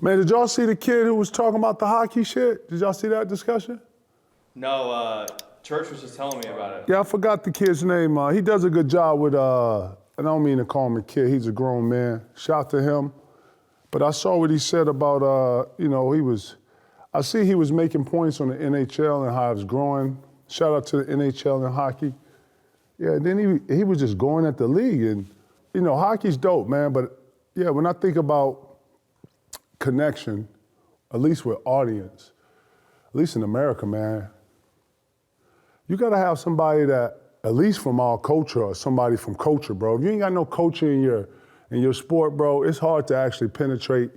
Man, did y'all see the kid who was talking about the hockey shit? Did y'all see that discussion? No, Church was just telling me about it. Yeah, I forgot the kid's name. He does a good job with, and I don't mean to call him a kid, he's a grown man. Shout to him. But I saw what he said about, I see he was making points on the NHL and how it's growing. Shout out to the NHL and hockey. Yeah, then he was just going at the league. And, hockey's dope, man. But, yeah, when I think about connection, at least with audience, at least in America, man, you gotta have somebody that, at least from our culture, or somebody from culture, bro. If you ain't got no culture in your sport, bro, it's hard to actually penetrate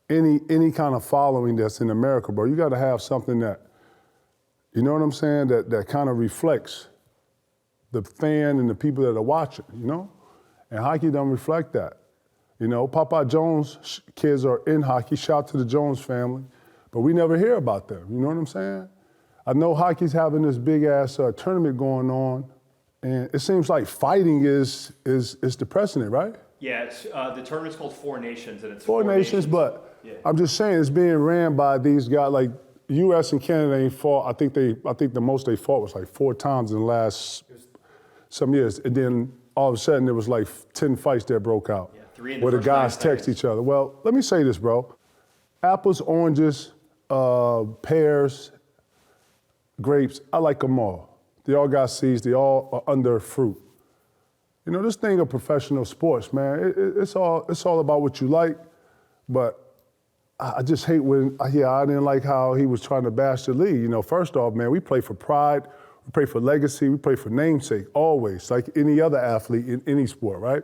any kind of following that's in America, bro. You gotta have something that, you know what I'm saying, that kind of reflects the fan and the people that are watching, And hockey don't reflect that. Papa Jones' kids are in hockey. Shout out to the Jones family. But we never hear about them. You know what I'm saying? I know hockey's having this big-ass tournament going on, and it seems like fighting is the precedent, right? Yeah, it's, the tournament's called Four Nations, and it's Four Nations, but yeah. I'm just saying it's being ran by these guys. Like, U.S. and Canada ain't fought. I think the most they fought was like 4 times in the last some years. And then all of a sudden, there was like 10 fights that broke out. Yeah, 3 in the where the first guys 9 text seconds. each other. Well, let me say this, bro. Apples, oranges, pears, grapes, I like them all. They all got seeds, they all are under fruit. This thing of professional sports, man, it's all about what you like, but I just hate when I didn't like how he was trying to bash the league. First off, man, we play for pride, we play for legacy, we play for namesake, always, like any other athlete in any sport, right?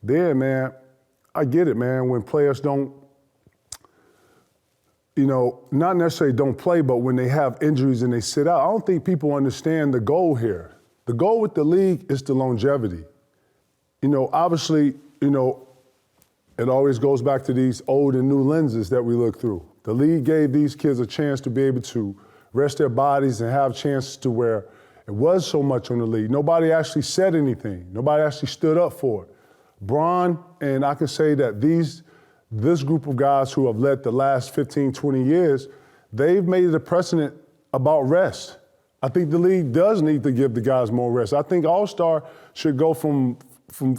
Then, man, I get it, man, when players don't, not necessarily don't play, but when they have injuries and they sit out, I don't think people understand the goal here. The goal with the league is the longevity. Obviously, it always goes back to these old and new lenses that we look through. The league gave these kids a chance to be able to rest their bodies and have chances to where it was so much on the league. Nobody actually said anything. Nobody actually stood up for it. Bron, and I can say that this group of guys who have led the last 15, 20 years, they've made it a precedent about rest. I think the league does need to give the guys more rest. I think All-Star should go from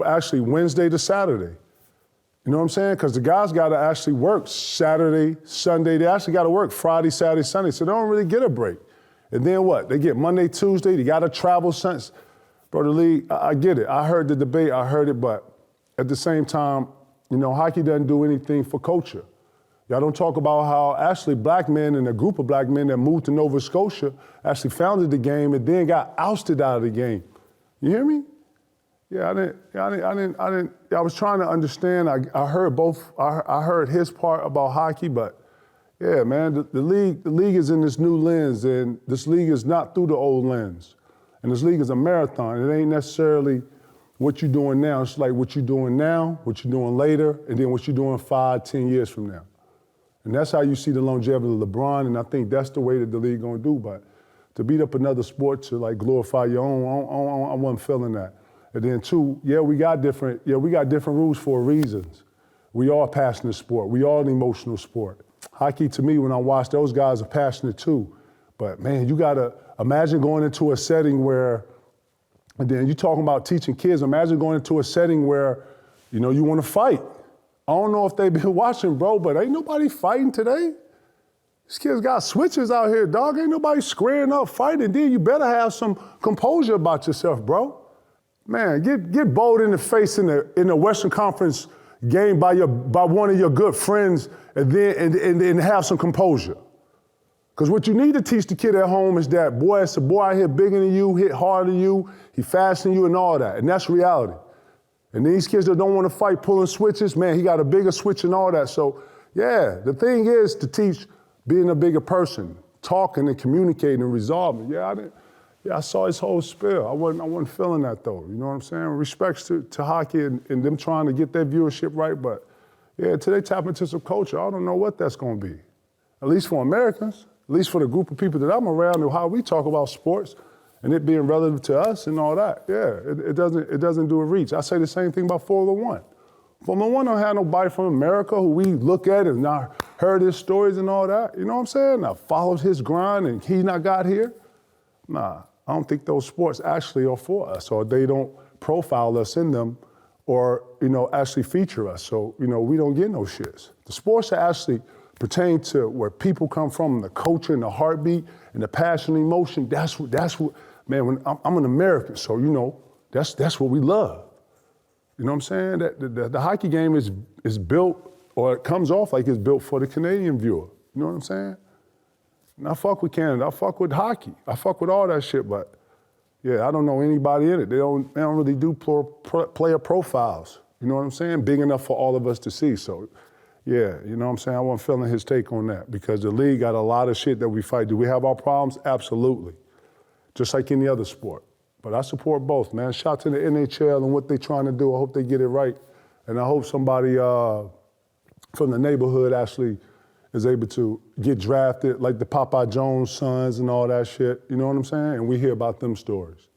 actually Wednesday to Saturday. You know what I'm saying? Because the guys got to actually work Saturday, Sunday. They actually got to work Friday, Saturday, Sunday, so they don't really get a break. And then what? They get Monday, Tuesday. They got to travel Sunday. Bro, the league, I get it. I heard the debate. I heard it. But at the same time, hockey doesn't do anything for culture. Y'all don't talk about how actually black men and a group of black men that moved to Nova Scotia actually founded the game and then got ousted out of the game. You hear me? Yeah, I was trying to understand. I heard both. I heard his part about hockey, but yeah, man, the league is in this new lens, and this league is not through the old lens. And this league is a marathon. It ain't necessarily what you're doing now. It's like what you're doing now, what you're doing later, and then what you're doing 5, 10 years from now. And that's how you see the longevity of LeBron, and I think that's the way that the league gonna do. But to beat up another sport to like glorify your own, I wasn't feeling that. And then 2, we got different rules for reasons. We are a passionate sport. We are an emotional sport. Hockey, to me, when I watch those guys, are passionate too. But man, you gotta imagine going into a setting where, and then you talking about teaching kids, imagine going into a setting where, you wanna fight. I don't know if they've been watching, bro, but ain't nobody fighting today. These kids got switches out here, dog. Ain't nobody squaring up fighting. Then you better have some composure about yourself, bro. Man, get bowled in the face in the Western Conference game by one of your good friends, and then have some composure. Because what you need to teach the kid at home is that, boy, it's a boy out here bigger than you, hit harder than you, he faster than you, and all that. And that's reality. And these kids that don't want to fight pulling switches, man, he got a bigger switch and all that. So, yeah, the thing is to teach being a bigger person, talking and communicating and resolving. Yeah, I saw his whole spill. I wasn't feeling that though. You know what I'm saying? Respects to hockey and them trying to get their viewership right, but yeah, till they tap into some culture, I don't know what that's gonna be. At least for Americans, at least for the group of people that I'm around and how we talk about sports and it being relative to us and all that. Yeah, it doesn't do a reach. I say the same thing about Formula One. Formula One don't have nobody from America who we look at and not heard his stories and all that. You know what I'm saying? I followed his grind and he not got here. Nah, I don't think those sports actually are for us, or they don't profile us in them, or actually feature us. So we don't get no shits. The sports that actually pertain to where people come from, the culture and the heartbeat and the passion and emotion. That's what. Man, when I'm an American, so that's what we love. You know what I'm saying? That the hockey game is built, or it comes off like it's built for the Canadian viewer. You know what I'm saying? And I fuck with Canada. I fuck with hockey. I fuck with all that shit. But yeah, I don't know anybody in it. They don't really do player profiles. You know what I'm saying? Big enough for all of us to see. So yeah, you know what I'm saying? I wasn't feeling his take on that, because the league got a lot of shit that we fight. Do we have our problems? Absolutely. Just like any other sport. But I support both, man. Shout to the NHL and what they're trying to do. I hope they get it right. And I hope somebody from the neighborhood actually is able to get drafted, like the Popeye Jones sons and all that shit. You know what I'm saying? And we hear about them stories.